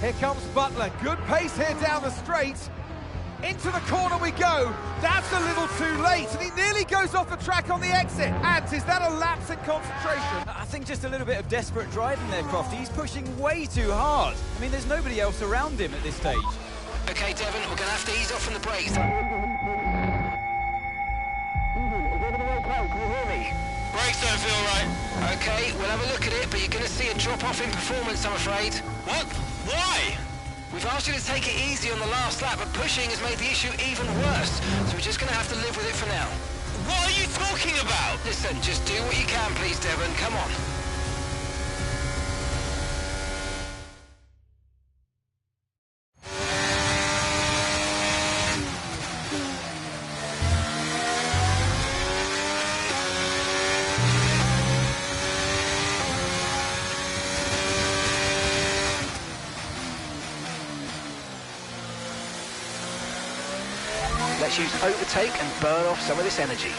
Here comes Butler. Good pace here down the straight. Into the corner we go. That's a little too late, and he nearly goes off the track on the exit. Ants, is that a lapse in concentration? I think just a little bit of desperate driving there, Crofty. He's pushing way too hard. I mean, there's nobody else around him at this stage. Okay, Devon, we're going to have to ease off from the brakes. Brakes don't feel right. Okay, we'll have a look at it, but you're going to see a drop-off in performance, I'm afraid. What? Why? We've asked you to take it easy on the last lap, but pushing has made the issue even worse, so we're just going to have to live with it for now. What are you talking about? Listen, just do what you can, please, Devon. Come on. Let's use overtake and burn off some of this energy.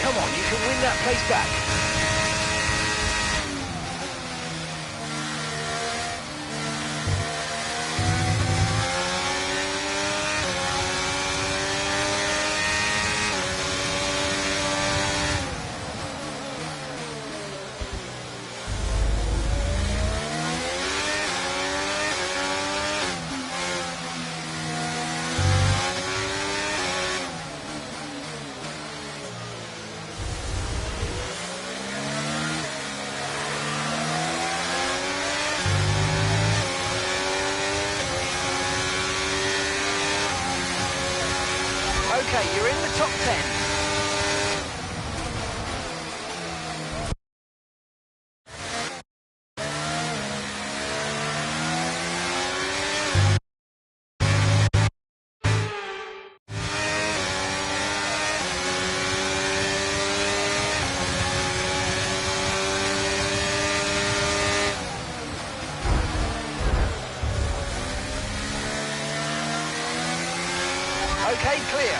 Come on, you can win that place back. Okay, you're in the top 10. Okay, clear.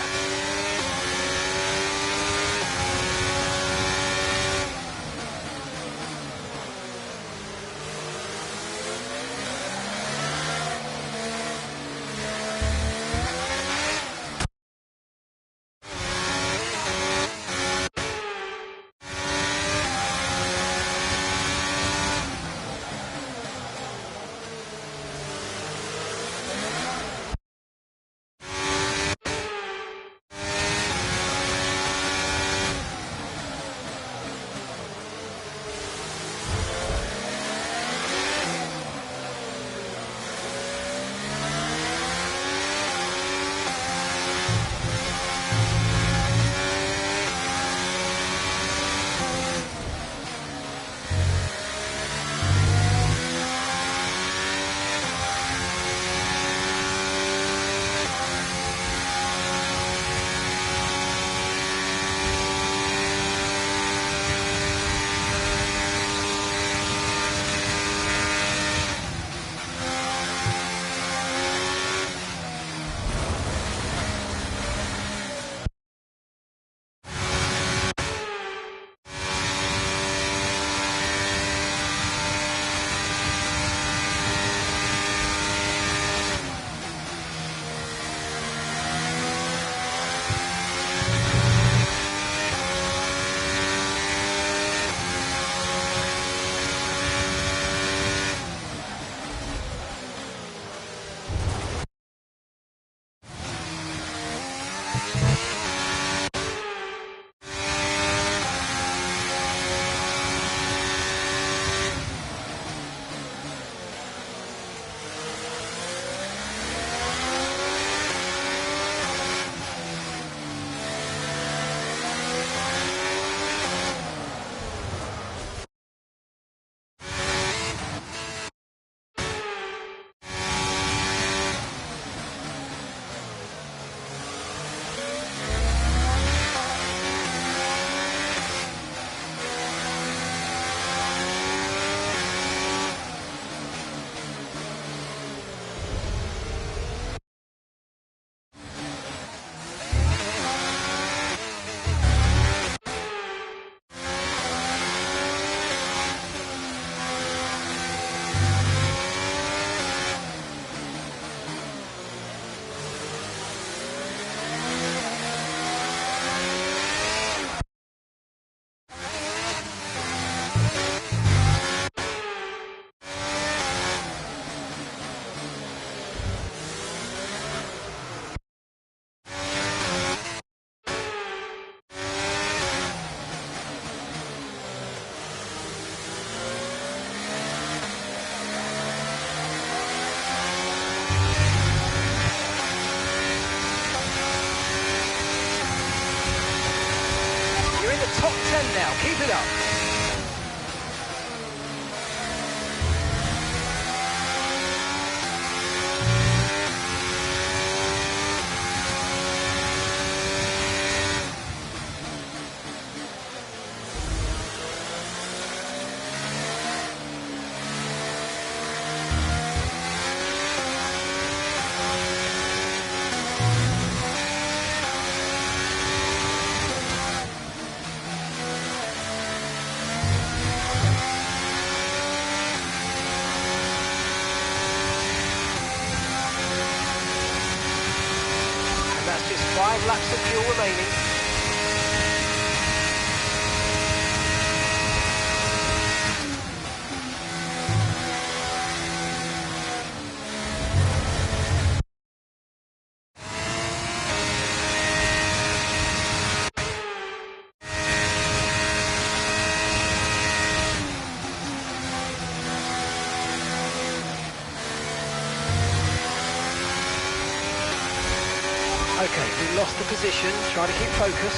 now. Keep it up. Just 5 laps of fuel remaining. Okay, we lost the position, trying to keep focus.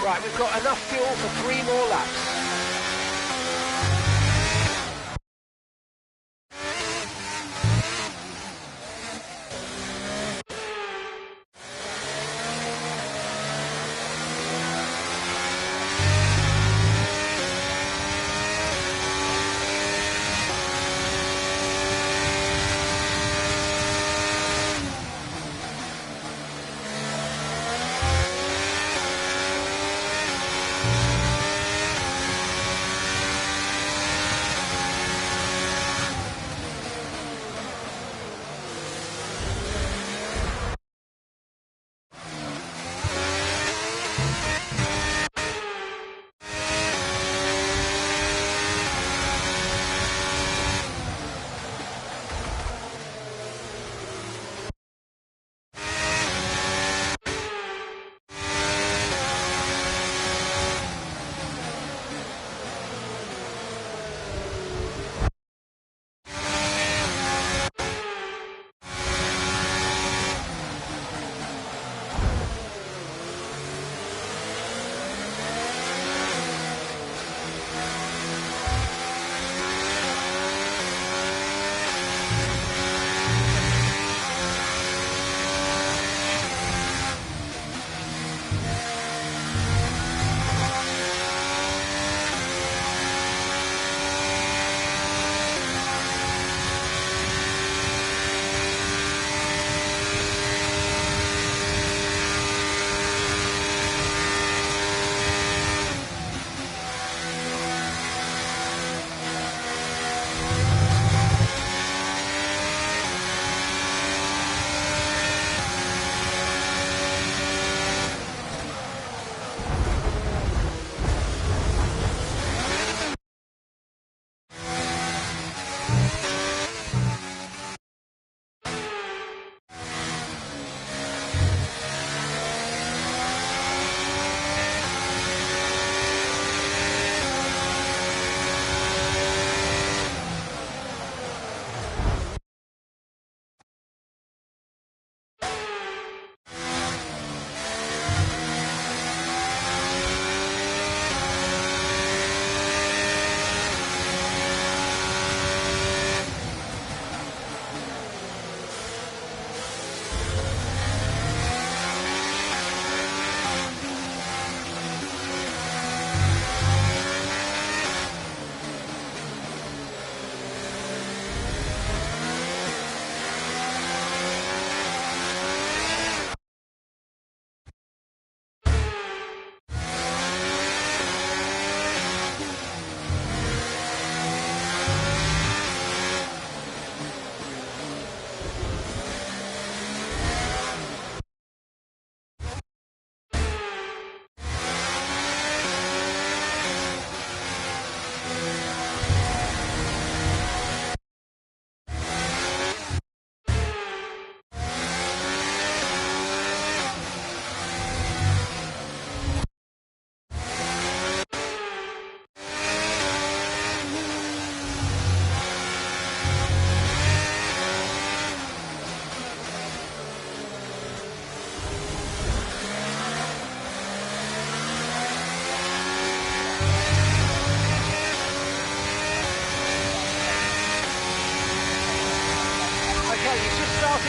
Right, we've got enough fuel for 3 more laps.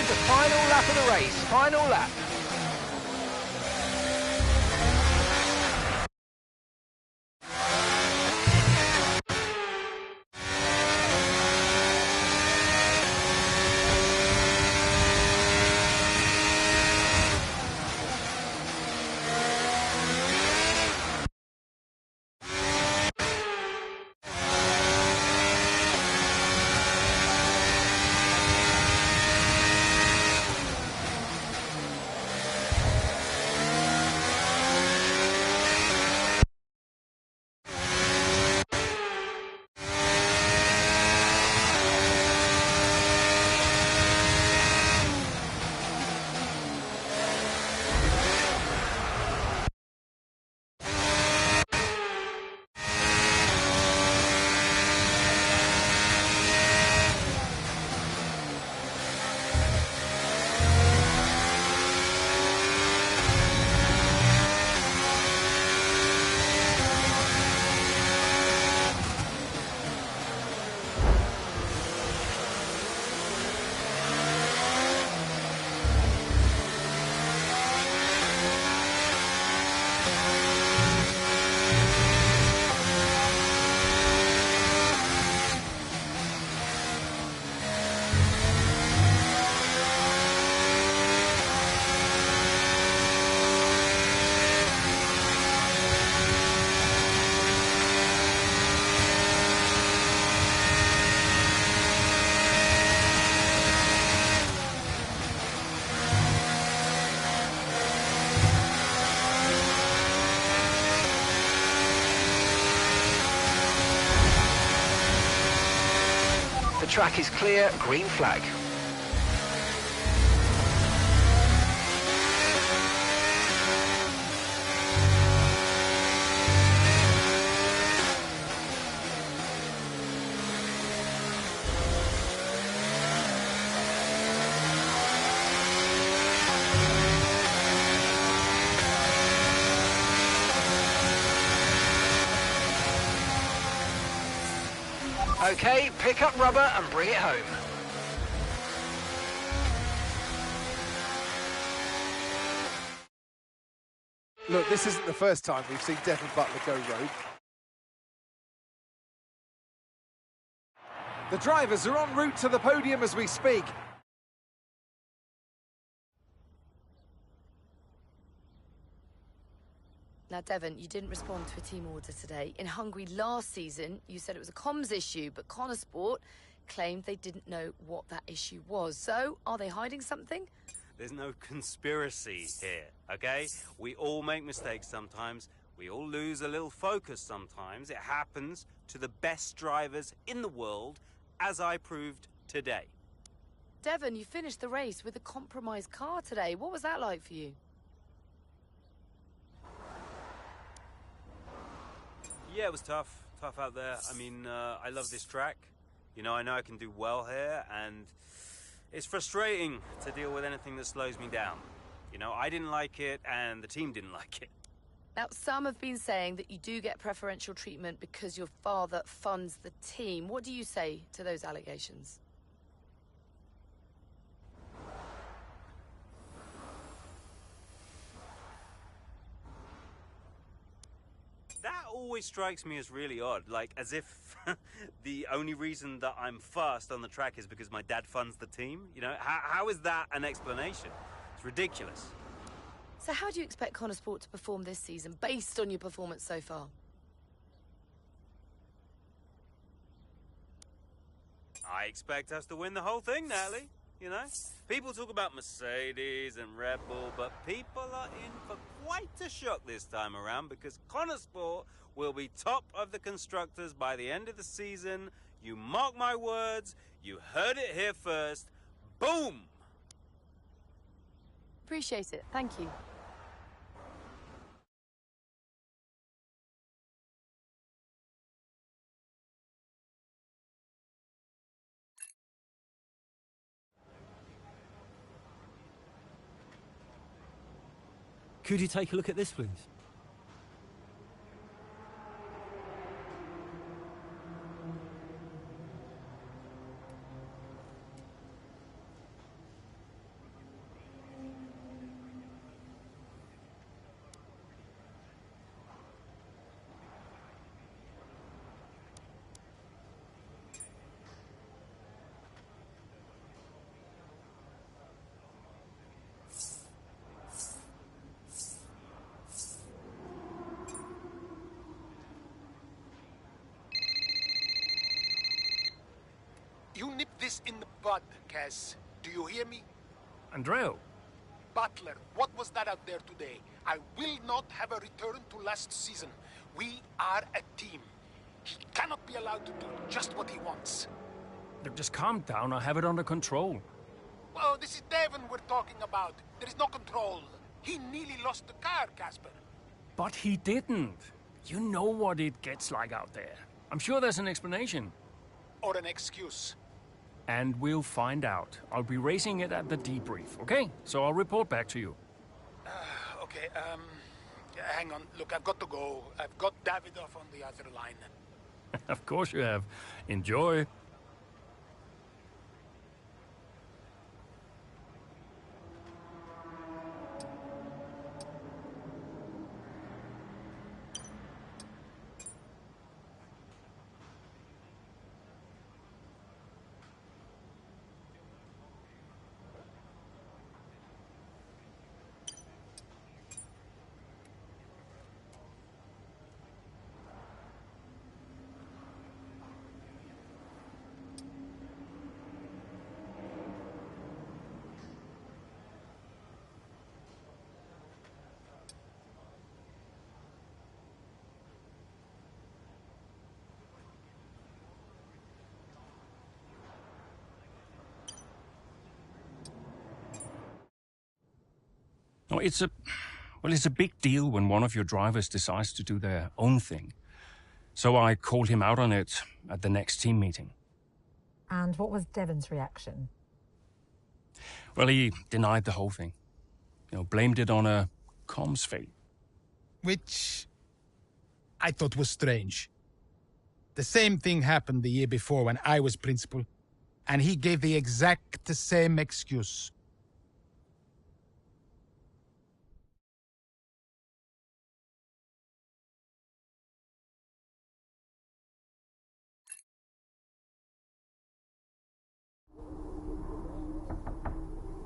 the final lap of the race. Final lap. The track is clear, green flag. Okay, pick up rubber and bring it home. Look, this isn't the first time we've seen Devon Butler go rogue. The drivers are en route to the podium as we speak. Now, Devon, you didn't respond to a team order today. In Hungary last season, you said it was a comms issue, but Connor Sport claimed they didn't know what that issue was. So, are they hiding something? There's no conspiracy here, okay? We all make mistakes sometimes. We all lose a little focus sometimes. It happens to the best drivers in the world, as I proved today. Devon, you finished the race with a compromised car today. What was that like for you? Yeah, it was tough out there. I mean, I love this track. You know I can do well here, and it's frustrating to deal with anything that slows me down. You know, I didn't like it, and the team didn't like it. Now, some have been saying that you do get preferential treatment because your father funds the team. What do you say to those allegations? That always strikes me as really odd, like as if the only reason that I'm fast on the track is because my dad funds the team. You know, how is that an explanation? It's ridiculous. So how do you expect Connor Sport to perform this season based on your performance so far? I expect us to win the whole thing, Natalie. You know, people talk about Mercedes and Red Bull, but people are in for quite a shock this time around because Connor Sport will be top of the constructors by the end of the season. You mark my words, you heard it here first. Boom! Appreciate it. Thank you. Could you take a look at this, please? this in the bud, Kaz. Do you hear me? Andreo, Butler, what was that out there today? I will not have a return to last season. We are a team. He cannot be allowed to do just what he wants. just calm down. I have it under control. Well, this is Devon we're talking about. There is no control. He nearly lost the car, Casper. But he didn't. You know what it gets like out there. I'm sure there's an explanation. Or an excuse. And we'll find out. I'll be racing it at the debrief, okay? So I'll report back to you. Okay, hang on. Look, I've got to go. I've got Davidoff on the other line. Of course you have. Enjoy. Oh, it's a big deal when one of your drivers decides to do their own thing. So I called him out on it at the next team meeting. And what was Devon's reaction? Well, he denied the whole thing. Blamed it on a comms fail. Which I thought was strange. The same thing happened the year before when I was principal, and he gave the exact same excuse.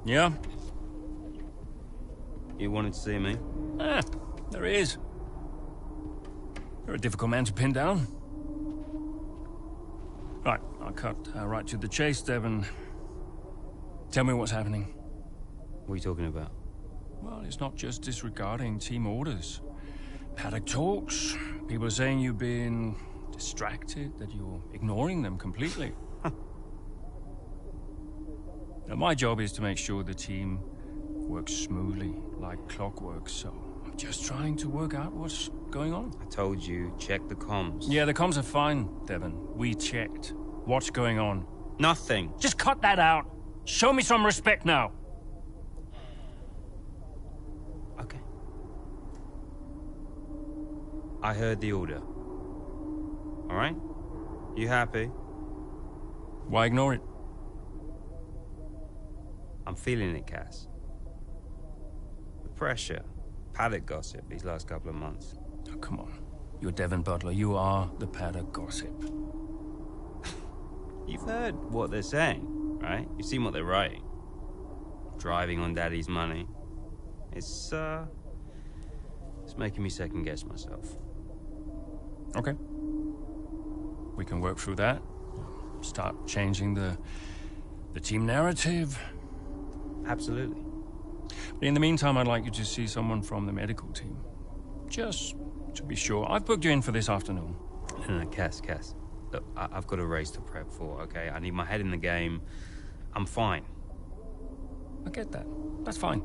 Yeah? You wanted to see me? There he is. You're a difficult man to pin down. Right, I'll cut right to the chase, Devon. Tell me what's happening. What are you talking about? Well, it's not just disregarding team orders. Paddock talks. People are saying you've been distracted, that you're ignoring them completely. Now, my job is to make sure the team works smoothly, like clockwork, so I'm just trying to work out what's going on. I told you, check the comms. Yeah, the comms are fine, Devon. We checked. What's going on? Nothing. Just cut that out. Show me some respect now. Okay. I heard the order. All right? You happy? Why ignore it? I'm feeling it, Cass. The pressure, paddock gossip these last couple of months. Oh, come on. You're Devon Butler. You are the paddock gossip. You've heard what they're saying, right? You've seen what they're writing. Driving on Daddy's money. It's making me second-guess myself. Okay. We can work through that. Start changing the team narrative. Absolutely. But in the meantime, I'd like you to see someone from the medical team. Just to be sure. I've booked you in for this afternoon. No, Cass. Look, I've got a race to prep for, okay? I need my head in the game. I'm fine. I get that. That's fine.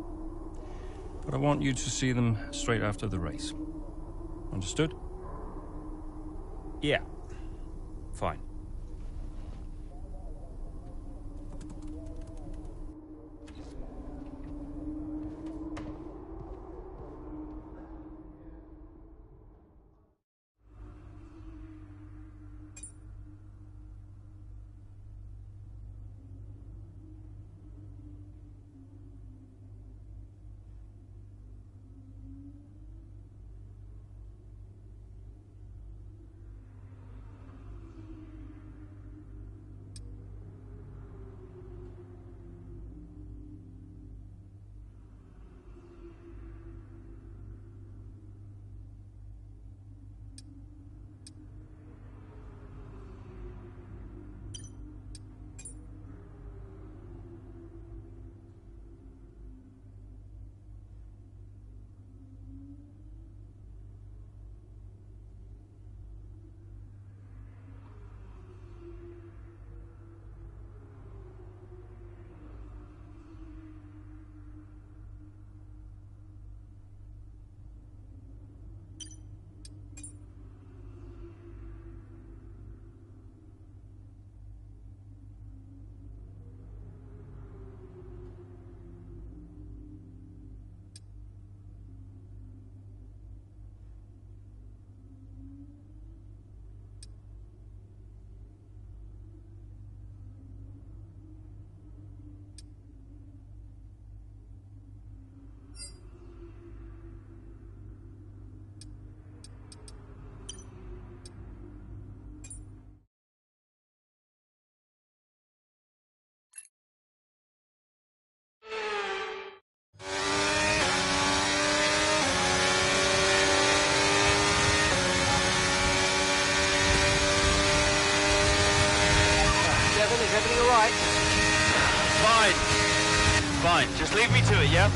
But I want you to see them straight after the race. Understood? Yeah. Fine. Is everything all right? Fine. Fine. Just leave me to it, yeah?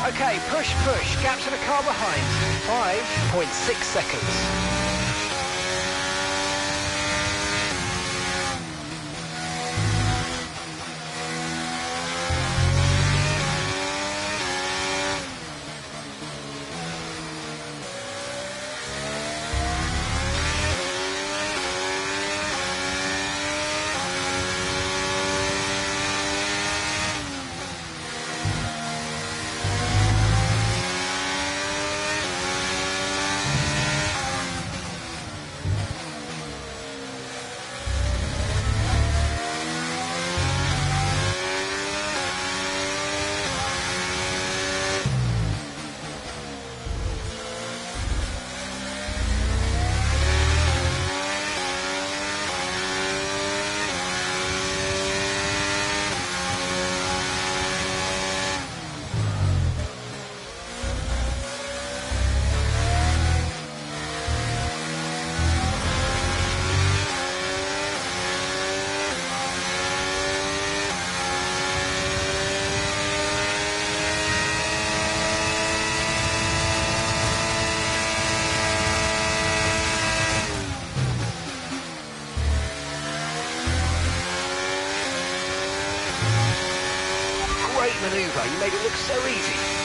Okay, push, push. Gap to the car behind. 5.6 seconds. Great manoeuvre, you made it look so easy.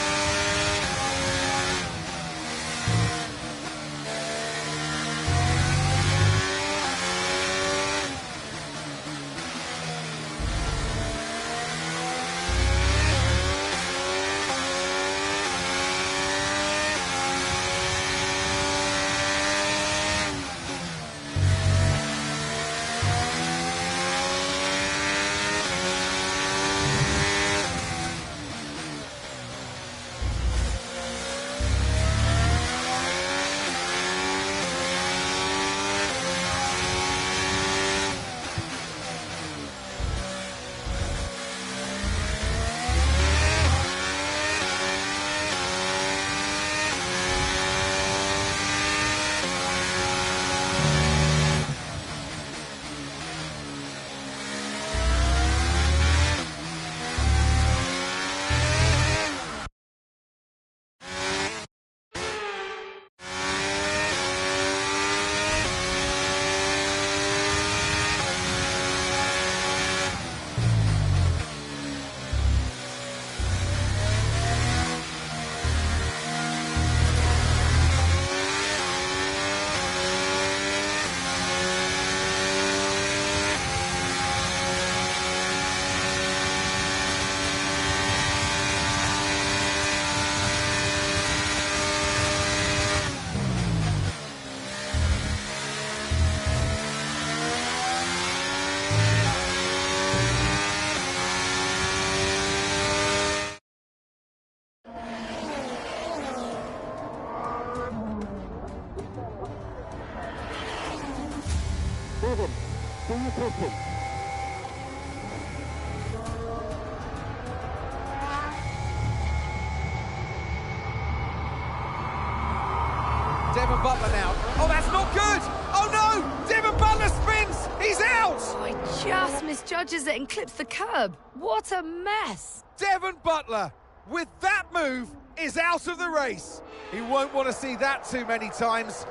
Devon Butler now. Oh, that's not good! Oh no! Devon Butler spins! He's out! Oh, he just misjudges it and clips the curb. What a mess! Devon Butler, with that move, is out of the race. He won't want to see that too many times.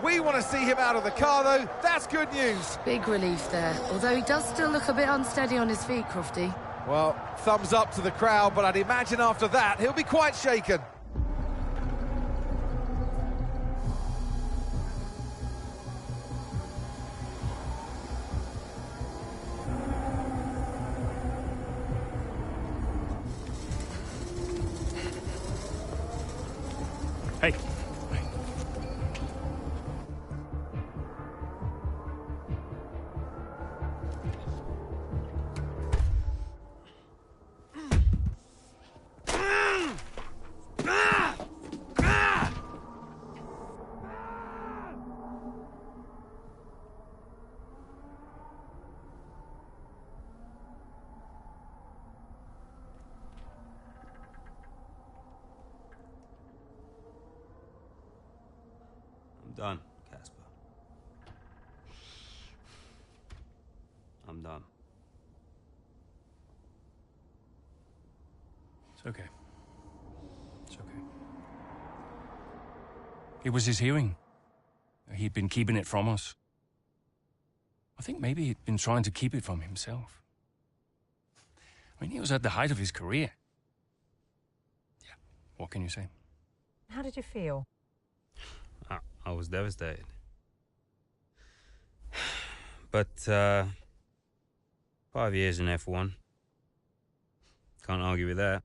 We want to see him out of the car, though. That's good news. Big relief there, although he does still look a bit unsteady on his feet, Crofty. Well, thumbs up to the crowd, but I'd imagine after that, he'll be quite shaken. Hey. I'm done, Casper. I'm done. It's okay. It's okay. It was his hearing. He'd been keeping it from us. I think maybe he'd been trying to keep it from himself. I mean, he was at the height of his career. Yeah, what can you say? How did you feel? I was devastated. But, 5 years in F1. Can't argue with that.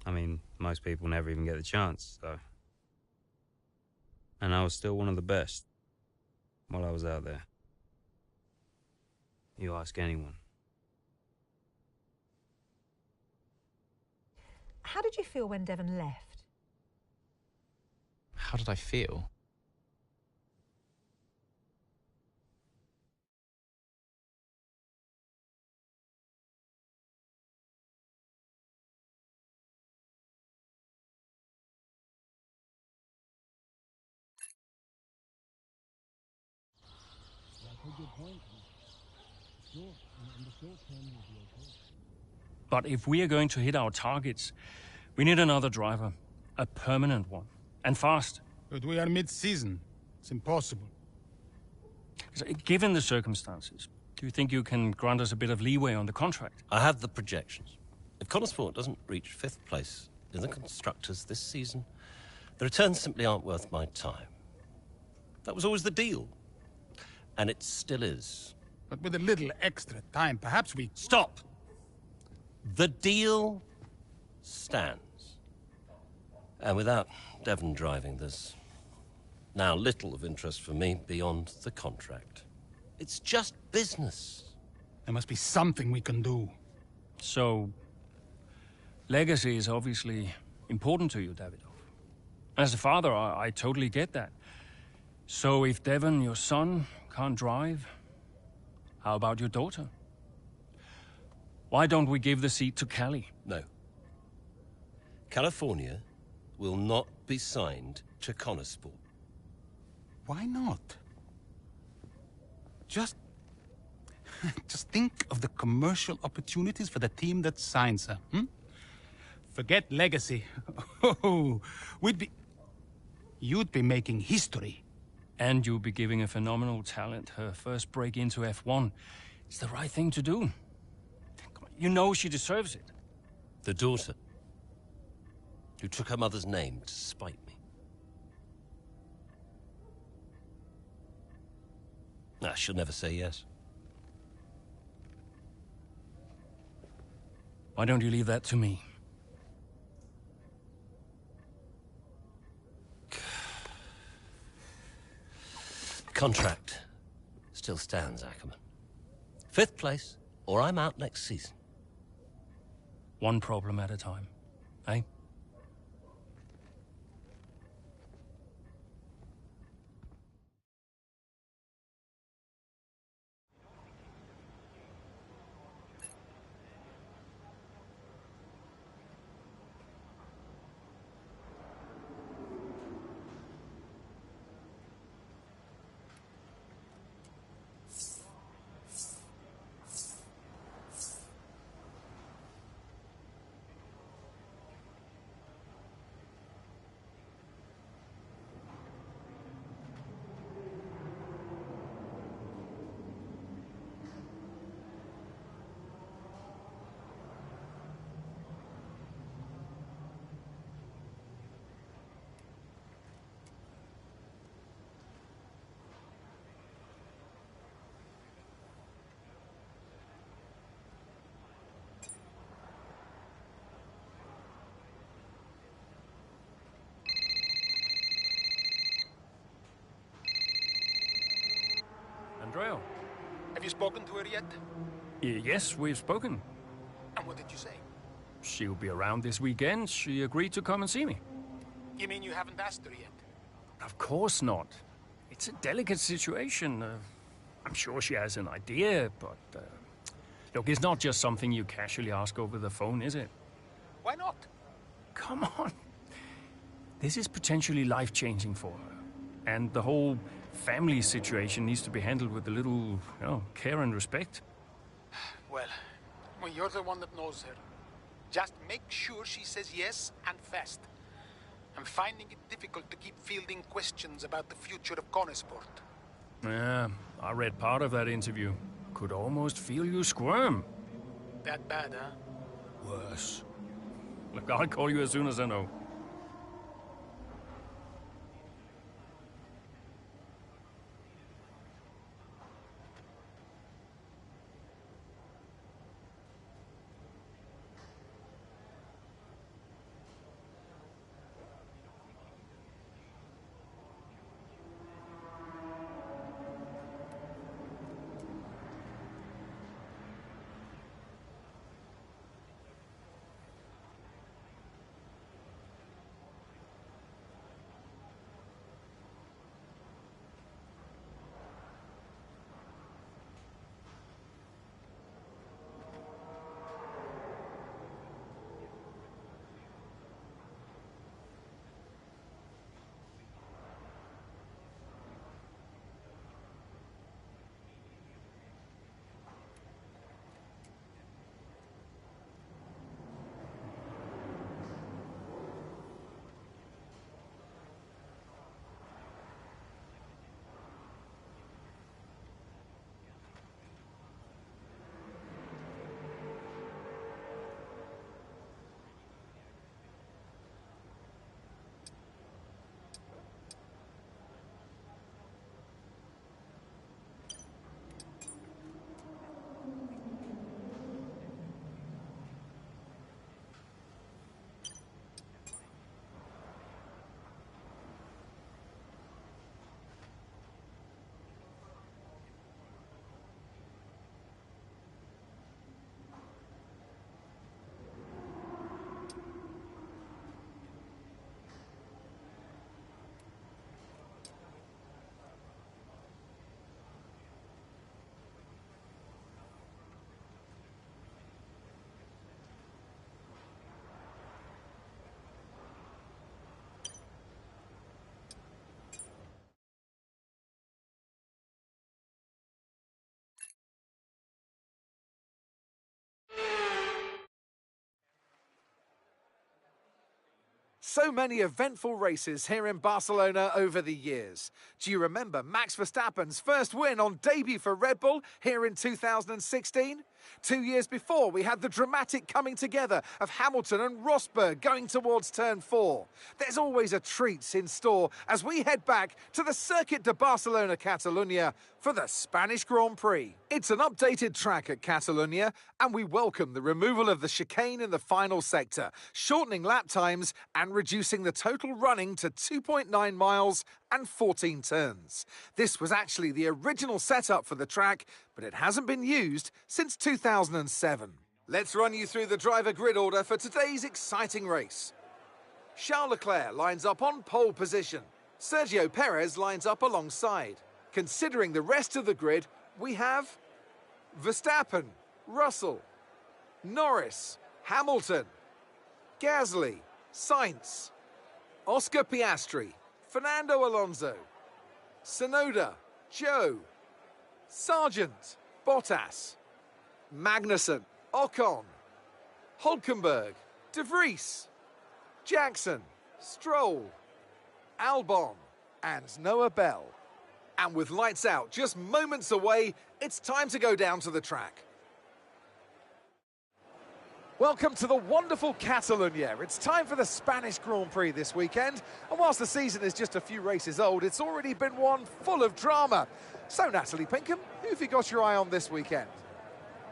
I mean, most people never even get the chance, so. And I was still one of the best while I was out there. You ask anyone. How did you feel when Devon left? How did I feel? But if we are going to hit our targets, we need another driver. A permanent one. And fast. But we are mid-season. It's impossible. Given the circumstances, do you think you can grant us a bit of leeway on the contract? I have the projections. If Connosport doesn't reach 5th place in the Constructors this season, the returns simply aren't worth my time. That was always the deal. And it still is. But with a little extra time, perhaps we... Stop! The deal stands. And without Devon driving, there's now little of interest for me beyond the contract. It's just business. There must be something we can do. So, legacy is obviously important to you, Davidoff. As a father, I totally get that. So if Devon, your son, can't drive, how about your daughter? Why don't we give the seat to Callie? No. California will not be signed to Connosport. Why not? Just think of the commercial opportunities for the team that signs her, Forget legacy. Oh, you'd be making history. And you'll be giving a phenomenal talent her first break into F1. It's the right thing to do. You know she deserves it. The daughter who took her mother's name to spite me. Nah, she'll never say yes. Why don't you leave that to me? Contract still stands, Ackerman. 5th place, or I'm out next season. One problem at a time, eh? spoken to her yet? Yes, we've spoken. And what did you say? She'll be around this weekend. She agreed to come and see me. You mean you haven't asked her yet? Of course not. It's a delicate situation. I'm sure she has an idea, but... look, it's not just something you casually ask over the phone, is it? Why not? Come on. This is potentially life-changing for her. And the whole family situation needs to be handled with a little, care and respect. Well, you're the one that knows her. Just make sure she says yes and fast. I'm finding it difficult to keep fielding questions about the future of Conesport. Yeah, I read part of that interview. Could almost feel you squirm. That bad, huh? Worse. Look, I'll call you as soon as I know. So many eventful races here in Barcelona over the years. Do you remember Max Verstappen's first win on debut for Red Bull here in 2016? 2 years before, we had the dramatic coming together of Hamilton and Rosberg going towards turn 4. There's always a treat in store as we head back to the Circuit de Barcelona Catalunya for the Spanish Grand Prix. It's an updated track at Catalunya, and we welcome the removal of the chicane in the final sector, shortening lap times and reducing the total running to 2.9 miles and 14 turns. This was actually the original setup for the track, but it hasn't been used since 2007. Let's run you through the driver grid order for today's exciting race. Charles Leclerc lines up on pole position. Sergio Perez lines up alongside. Considering the rest of the grid, we have Verstappen, Russell, Norris, Hamilton, Gasly, Sainz, Oscar Piastri, Fernando Alonso, Tsunoda, Zhou, Sargent, Bottas, Magnussen, Ocon, Hülkenberg, De Vries, Jackson, Stroll, Albon, and Noah Bell. And with lights out just moments away, it's time to go down to the track. Welcome to the wonderful Catalunya. It's time for the Spanish Grand Prix this weekend. And whilst the season is just a few races old, it's already been one full of drama. So, Natalie Pinkham, who have you got your eye on this weekend?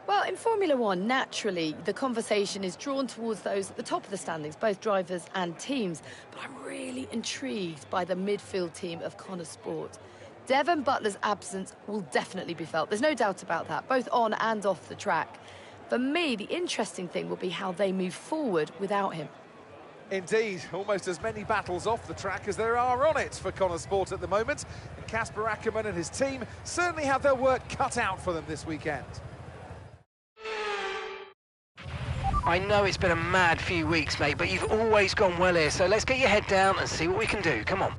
Well, in Formula One, naturally, the conversation is drawn towards those at the top of the standings, both drivers and teams. But I'm really intrigued by the midfield team of Conesport. Devon Butler's absence will definitely be felt. There's no doubt about that, both on and off the track. For me, the interesting thing will be how they move forward without him. Indeed, almost as many battles off the track as there are on it for Connor Sport at the moment. And Casper Ackermann and his team certainly have their work cut out for them this weekend. I know it's been a mad few weeks, mate, but you've always gone well here, so let's get your head down and see what we can do. Come on.